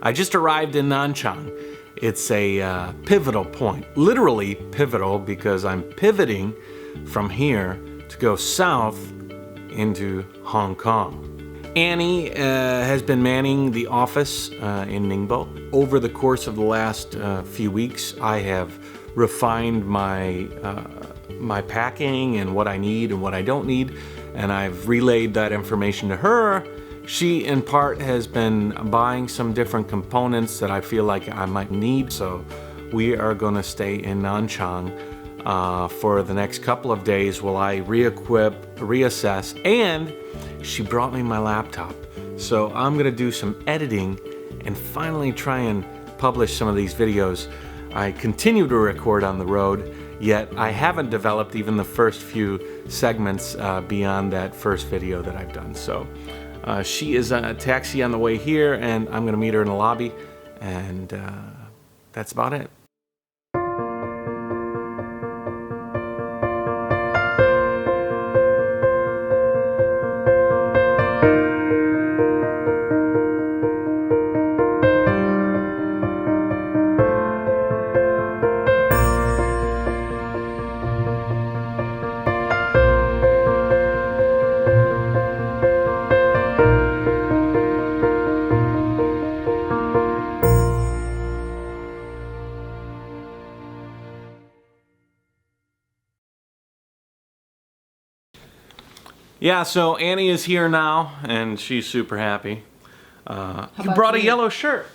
I just arrived in Nanchang. It's a pivotal point, literally pivotal, because I'm pivoting from here to go south into Hong Kong. Annie has been manning the office in Ningbo. Over the course of the last few weeks, I have refined my my packing and what I need and what I don't need, and I've relayed that information to her. She, in part, has been buying some different components that I feel like I might need, so we are going to stay in Nanchang for the next couple of days while I re-equip, reassess, and she brought me my laptop. So I'm going to do some editing and finally try and publish some of these videos. I continue to record on the road, yet I haven't developed even the first few segments beyond that first video that I've done. So she is a taxi on the way here, and I'm gonna meet her in the lobby, and that's about it. Yeah, so Annie is here now, and she's super happy. You brought a yellow shirt.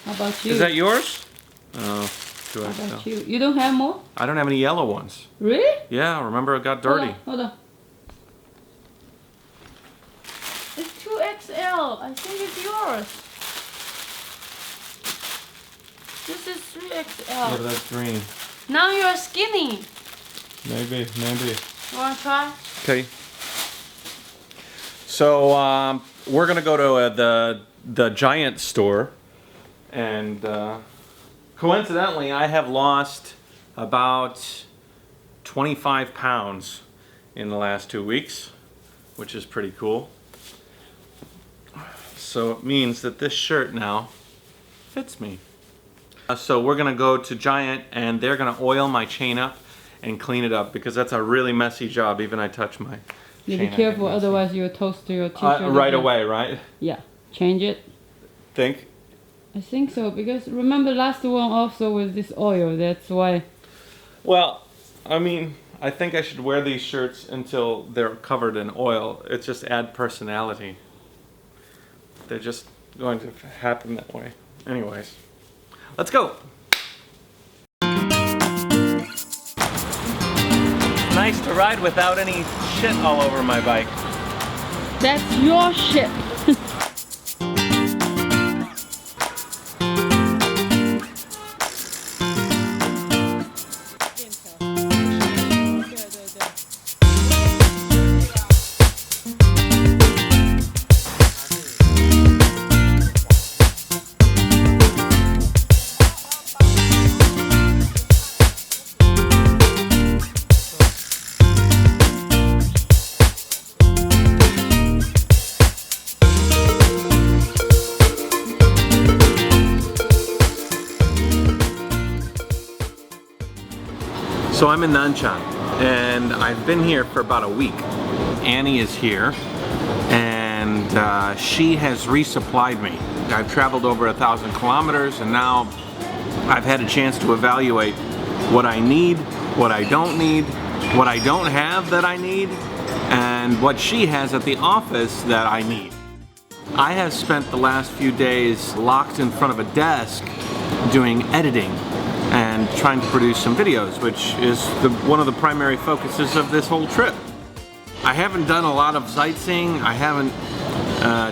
How about you? Is that yours? Oh, How about you? You don't have more? I don't have any yellow ones. Really? Yeah, remember it got dirty. Hold on. It's 2XL. I think it's yours. This is 3XL. Yeah, that's green. Now you're skinny. Maybe. You want to try? Okay. So we're gonna go to the Giant store, and coincidentally, I have lost about 25 pounds in the last 2 weeks, which is pretty cool. So it means that this shirt now fits me. So we're gonna go to Giant, and they're gonna oil my chain up and clean it up, because that's a really messy job. Even I touch my Yeah, be careful, otherwise you'll toast your t-shirt. right away, right? Yeah. Change it. Think? I think so, because remember last one also with this oil, that's why. Well, I mean, I think I should wear these shirts until they're covered in oil. It just adds personality. They're just going to happen that way. Anyways, let's go. Nice to ride without any shit all over my bike. That's your shit. So I'm in Nanchang, and I've been here for about a week. Annie is here, and she has resupplied me. I've traveled over 1,000 kilometers, and now I've had a chance to evaluate what I need, what I don't need, what I don't have that I need, and what she has at the office that I need. I have spent the last few days locked in front of a desk doing editing and trying to produce some videos, which is one of the primary focuses of this whole trip. I haven't done a lot of sightseeing. I haven't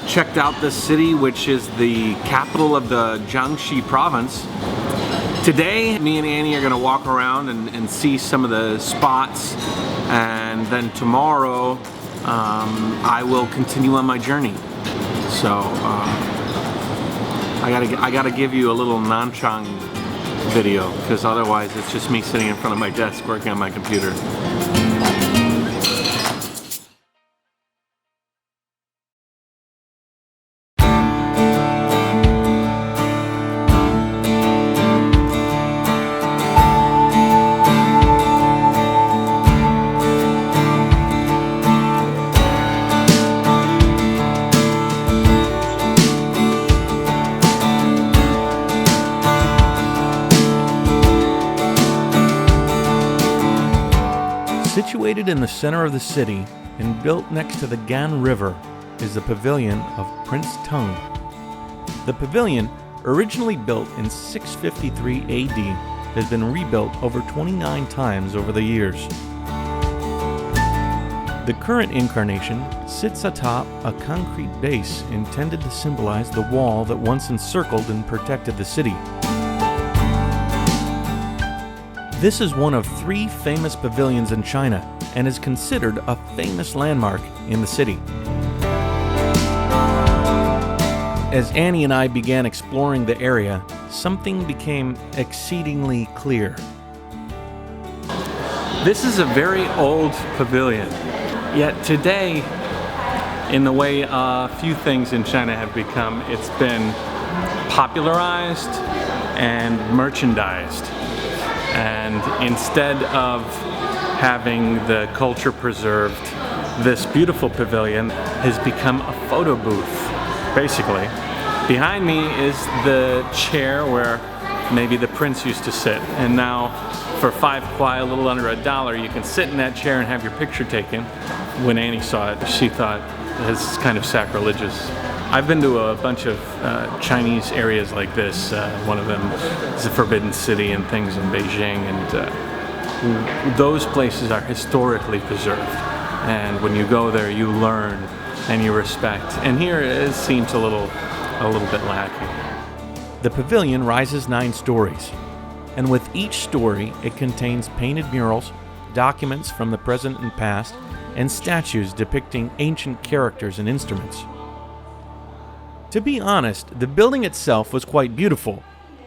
checked out this city, which is the capital of the Jiangxi province. Today, me and Annie are gonna walk around and see some of the spots, and then tomorrow I will continue on my journey. So I gotta give you a little Nanchang video, because otherwise it's just me sitting in front of my desk working on my computer. Situated in the center of the city and built next to the Gan River is the Pavilion of Prince Teng. The pavilion, originally built in 653 AD, has been rebuilt over 29 times over the years. The current incarnation sits atop a concrete base intended to symbolize the wall that once encircled and protected the city. This is one of 3 famous pavilions in China and is considered a famous landmark in the city. As Annie and I began exploring the area, something became exceedingly clear. This is a very old pavilion, yet today, in the way a few things in China have become, it's been popularized and merchandised. And instead of having the culture preserved, this beautiful pavilion has become a photo booth, basically. Behind me is the chair where maybe the prince used to sit, and now for 5 kwai, a little under $1, you can sit in that chair and have your picture taken. When Annie saw it, she thought it's kind of sacrilegious. I've been to a bunch of Chinese areas like this. One of them is the Forbidden City and things in Beijing, and those places are historically preserved. And when you go there, you learn and you respect. And here it seems a little bit lacking. The pavilion rises 9 stories, and with each story, it contains painted murals, documents from the present and past, and statues depicting ancient characters and instruments. To be honest, the building itself was quite beautiful.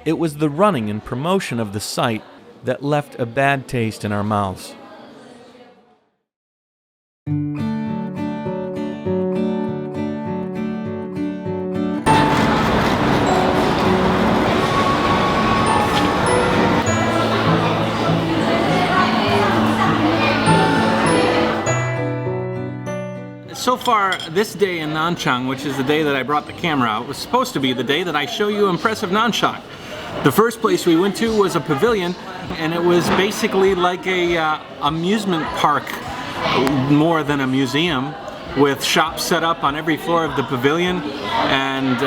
It was the running and promotion of the site that left a bad taste in our mouths. So far, this day in Nanchang, which is the day that I brought the camera out, was supposed to be the day that I show you impressive Nanchang. The first place we went to was a pavilion, and it was basically like a amusement park, more than a museum, with shops set up on every floor of the pavilion, and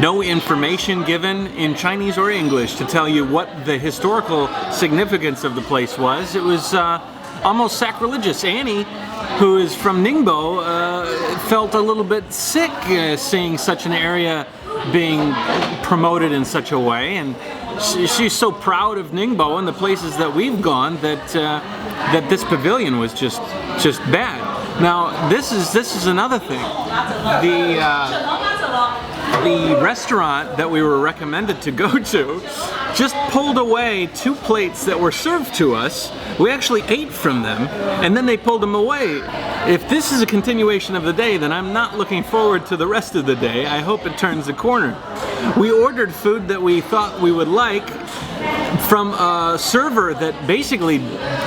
no information given in Chinese or English to tell you what the historical significance of the place was. It was almost sacrilegious. Annie, who is from Ningbo, felt a little bit sick seeing such an area being promoted in such a way, and she's so proud of Ningbo and the places that we've gone that that this pavilion was just bad. Now this is another thing. The restaurant that we were recommended to go to just pulled away 2 plates that were served to us. We actually ate from them, and then they pulled them away. If this is a continuation of the day, then I'm not looking forward to the rest of the day. I hope it turns the corner. We ordered food that we thought we would like from a server that basically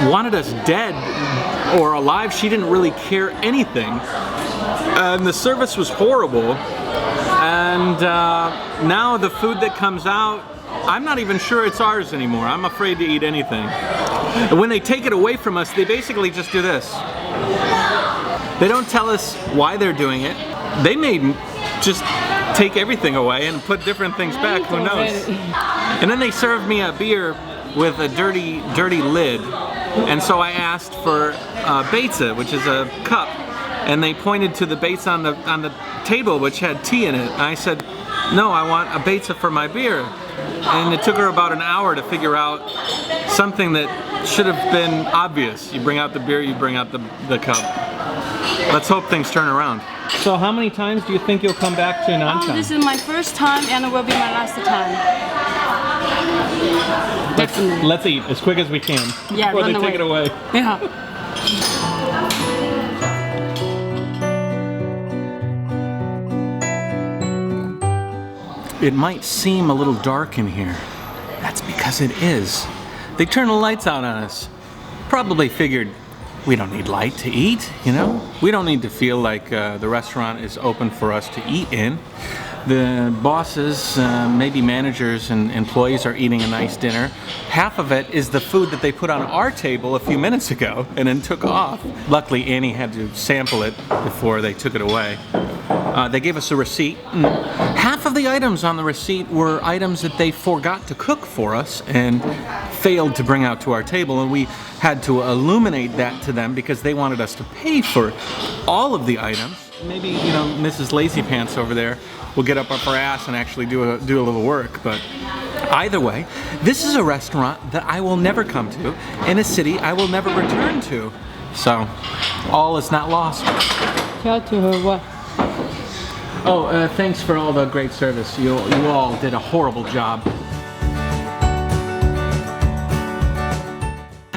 wanted us dead or alive. She didn't really care anything. And the service was horrible. And now the food that comes out, I'm not even sure it's ours anymore. I'm afraid to eat anything. And when they take it away from us, they basically just do this. They don't tell us why they're doing it. They may just take everything away and put different things back, who knows. And then they served me a beer with a dirty lid. And so I asked for beita, which is a cup. And they pointed to the beita on the table, which had tea in it. And I said, no, I want a beita for my beer. And it took her about an hour to figure out something that should have been obvious. You bring out the beer, you bring out the cup. Let's hope things turn around. So how many times do you think you'll come back to Nanchang? This is my first time and it will be my last time. Definitely. Let's eat as quick as we can before they take it away. Yeah. It might seem a little dark in here. That's because it is. They turned the lights out on us. Probably figured We don't need light to eat, you know? We don't need to feel like the restaurant is open for us to eat in. The bosses, maybe managers and employees are eating a nice dinner. Half of it is the food that they put on our table a few minutes ago and then took off. Luckily, Annie had to sample it before they took it away. They gave us a receipt. Half of the items on the receipt were items that they forgot to cook for us and failed to bring out to our table, and we had to illuminate that to them because they wanted us to pay for all of the items. Maybe, you know, Mrs. Lazy Pants over there will get up her ass and actually do a little work, but either way, this is a restaurant that I will never come to in a city I will never return to. So, all is not lost. Tell to her what? Oh, thanks for all the great service. You all did a horrible job.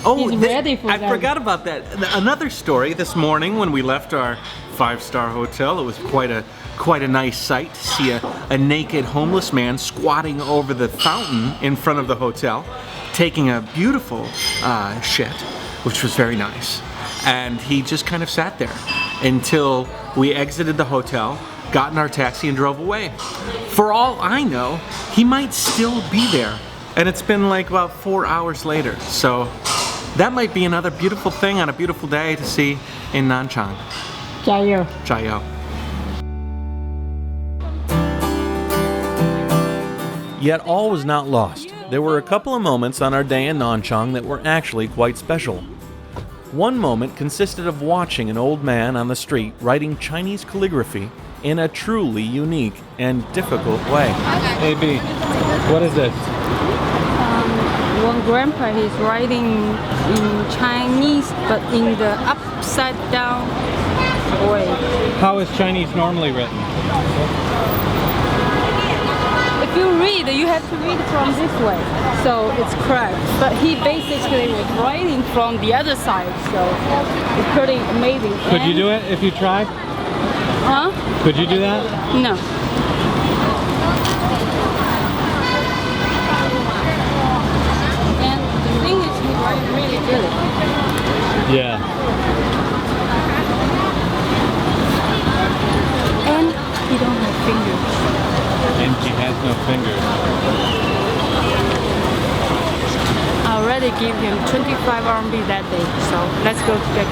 Oh, He's ready for I that. forgot about that. Another story this morning when we left our 5-star hotel. It was quite a nice sight to see a naked homeless man squatting over the fountain in front of the hotel, taking a beautiful shit, which was very nice. And he just kind of sat there until we exited the hotel, got in our taxi and drove away. For all I know, he might still be there. And it's been like about 4 hours later. So that might be another beautiful thing on a beautiful day to see in Nanchang. JaYoe. JaYoe. Yet all was not lost. There were a couple of moments on our day in Nanchang that were actually quite special. One moment consisted of watching an old man on the street writing Chinese calligraphy in a truly unique and difficult way. Hey B, what is this? One grandpa, he's writing in Chinese, but in the upside down way. How is Chinese normally written? If you read, you have to read from this way, so it's correct. But he basically was writing from the other side, so it's pretty amazing. Could you do it if you tried? Huh? Could you do that? No. And the thing is, he writes really good. Yeah. And he don't have fingers. And she has no fingers. I already gave him 25 RMB that day, so let's go to get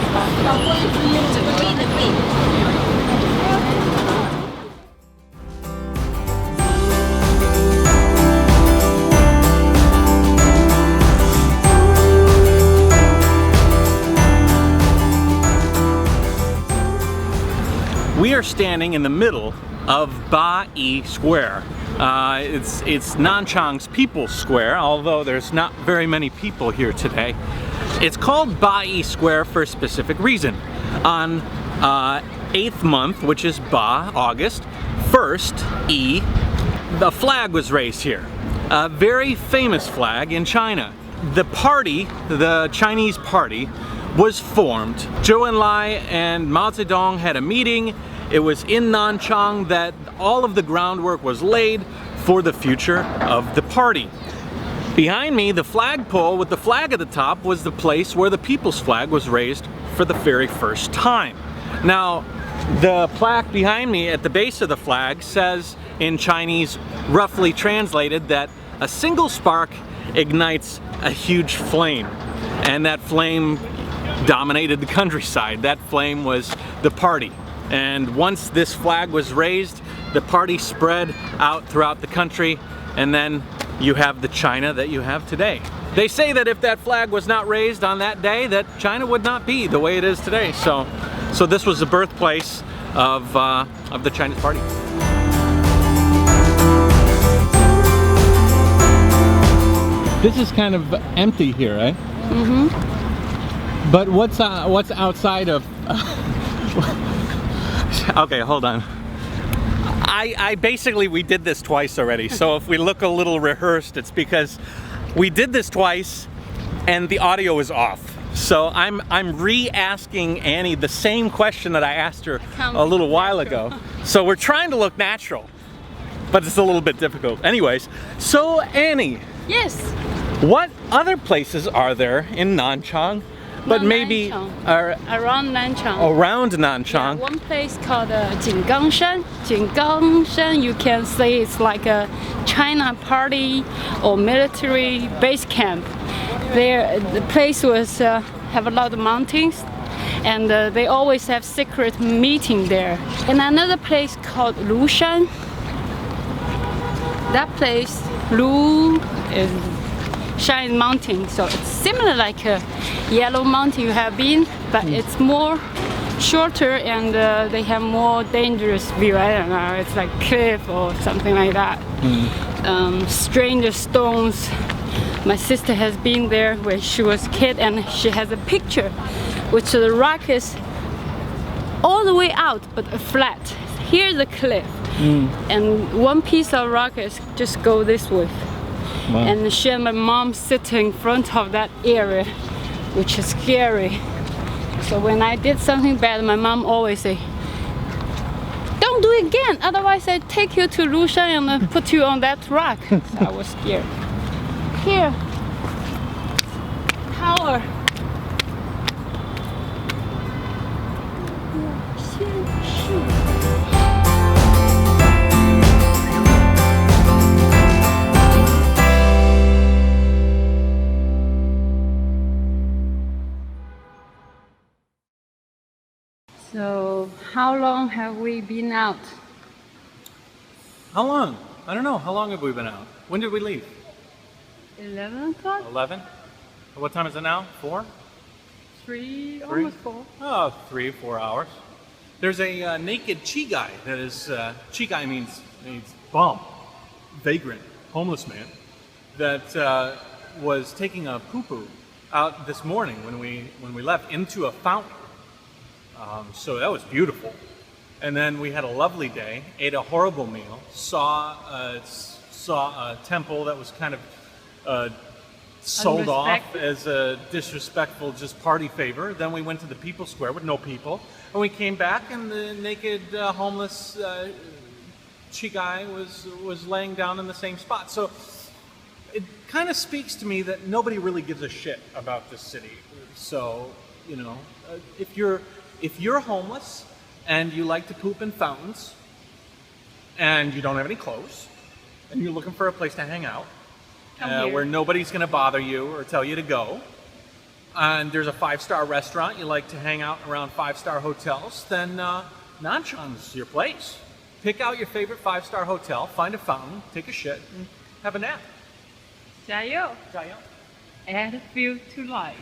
We are standing in the middle of Ba-yi Square. It's Nanchang's People's Square, although there's not very many people here today. It's called Ba-yi Square for a specific reason. On 8th month, which is Ba, August, 1st, Yi, the flag was raised here. A very famous flag in China. The party, the Chinese party, was formed. Zhou Enlai and Mao Zedong had a meeting. It was in Nanchang that all of the groundwork was laid for the future of the party. Behind me, the flagpole with the flag at the top was the place where the people's flag was raised for the very first time. Now, the plaque behind me at the base of the flag says in Chinese, roughly translated, that a single spark ignites a huge flame, and that flame dominated the countryside. That flame was the party. And once this flag was raised, the party spread out throughout the country, and then you have the China that you have today. They say that if that flag was not raised on that day, that China would not be the way it is today. So this was the birthplace of the Chinese party. This is kind of empty here, right? Mm-hmm. But what's outside of? Okay, hold on. I basically, we did this twice already. So if we look a little rehearsed, it's because we did this twice and the audio is off. So I'm re-asking Annie the same question that I asked her a little while ago. So we're trying to look natural, but it's a little bit difficult. Anyways, so Annie. Yes. What other places are there in Nanchang but Not maybe Nanchang. Around Nanchang. around Nanchang. One place called Jinggangshan. Jinggangshan, you can say it's like a China party or military base camp. There, the place was have a lot of mountains, and they always have secret meeting there. And another place called Lushan. That place, Lu is Shine Mountain, so it's similar like a Yellow Mountain you have been, but it's more shorter and they have more dangerous view. I don't know, it's like cliff or something like that. Stranger stones. My sister has been there when she was a kid, and she has a picture which the rock is all the way out but flat. Here's the cliff, and one piece of rock is just go this way. Wow. And she and my mom sitting in front of that area, which is scary. So when I did something bad, my mom always say, "Don't do it again, otherwise I take you to Lushan and put you on that rock." So I was scared. Here, tower. So, how long have we been out? How long? I don't know. How long have we been out? When did we leave? 11 o'clock? 11? What time is it now? 4? 3, almost 4. Oh, 3, 4 hours. There's a naked Chigai. That is, Chigai means bum, vagrant, homeless man, that was taking a poo-poo out this morning when we left into a fountain. So that was beautiful. And then we had a lovely day, ate a horrible meal, saw a temple that was kind of sold off as a disrespectful just party favor. Then we went to the People Square with no people. And we came back and the naked homeless Chigai was laying down in the same spot. So it kind of speaks to me that nobody really gives a shit about this city. So, you know, if you're homeless and you like to poop in fountains and you don't have any clothes and you're looking for a place to hang out where nobody's going to bother you or tell you to go, and there's a 5-star restaurant, you like to hang out around 5-star hotels, then Nanchang's your place. Pick out your favorite 5-star hotel, find a fountain, take a shit, and have a nap. JaYoe. JaYoe. Add fuel to life.